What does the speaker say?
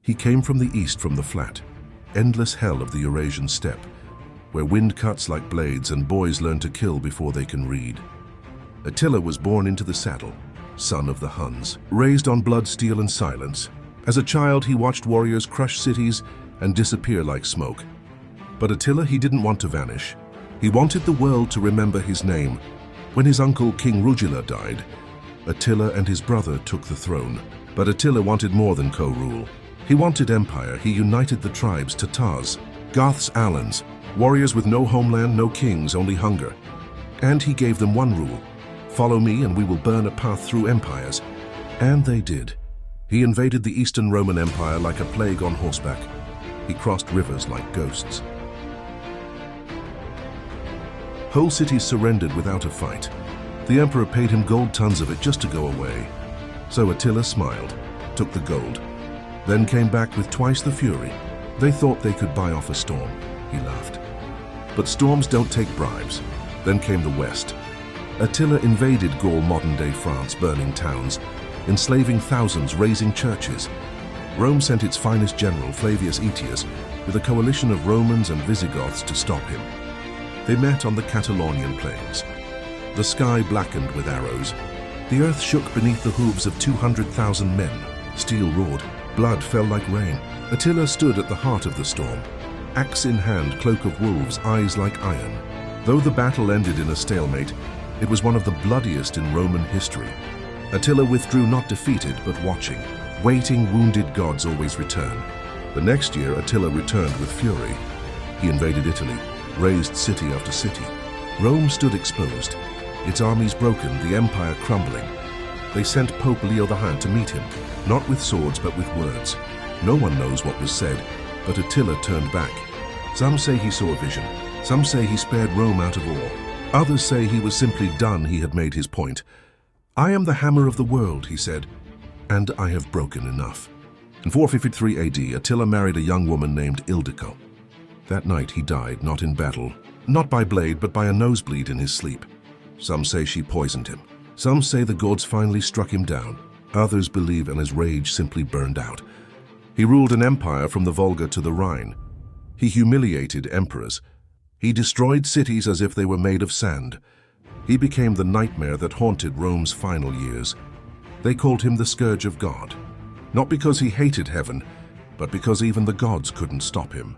He came from the east, from the flat, endless hell of the Eurasian steppe, where wind cuts like blades and boys learn to kill before they can read. Attila was born into the saddle, son of the Huns, raised on blood, steel, and silence. As a child, he watched warriors crush cities and disappear like smoke. But Attila, he didn't want to vanish. He wanted the world to remember his name. When his uncle, King Rugila, died, Attila and his brother took the throne. But Attila wanted more than co-rule. He wanted empire. He united the tribes, Tatars, Goths, Alans, warriors with no homeland, no kings, only hunger. And he gave them one rule: follow me and we will burn a path through empires. And they did. He invaded the Eastern Roman Empire like a plague on horseback. He crossed rivers like ghosts. Whole cities surrendered without a fight. The emperor paid him gold, tons of it, just to go away. So Attila smiled, took the gold, then came back with twice the fury. They thought they could buy off a storm. He laughed. But storms don't take bribes. Then came the West. Attila invaded Gaul, modern-day France, burning towns, enslaving thousands, razing churches. Rome sent its finest general, Flavius Aetius, with a coalition of Romans and Visigoths to stop him. They met on the Catalonian plains. The sky blackened with arrows. The earth shook beneath the hooves of 200,000 men. Steel roared. Blood fell like rain. Attila stood at the heart of the storm. Axe in hand, cloak of wolves, eyes like iron. Though the battle ended in a stalemate, it was one of the bloodiest in Roman history. Attila withdrew, not defeated, but watching. Waiting, wounded gods always return. The next year, Attila returned with fury. He invaded Italy, razed city after city. Rome stood exposed, its armies broken, the empire crumbling. They sent Pope Leo X to meet him, not with swords but with words. No one knows what was said, but Attila turned back. Some say he saw a vision. Some say he spared Rome out of awe. Others say he was simply done. He had made his point. I am the hammer of the world, he said, and I have broken enough. In 453 AD, Attila married a young woman named Ildiko. That night he died, not in battle, not by blade, but by a nosebleed in his sleep. Some say she poisoned him. Some say the gods finally struck him down. Others believe and his rage simply burned out. He ruled an empire from the Volga to the Rhine. He humiliated emperors. He destroyed cities as if they were made of sand. He became the nightmare that haunted Rome's final years. They called him the Scourge of God, not because he hated heaven, but because even the gods couldn't stop him.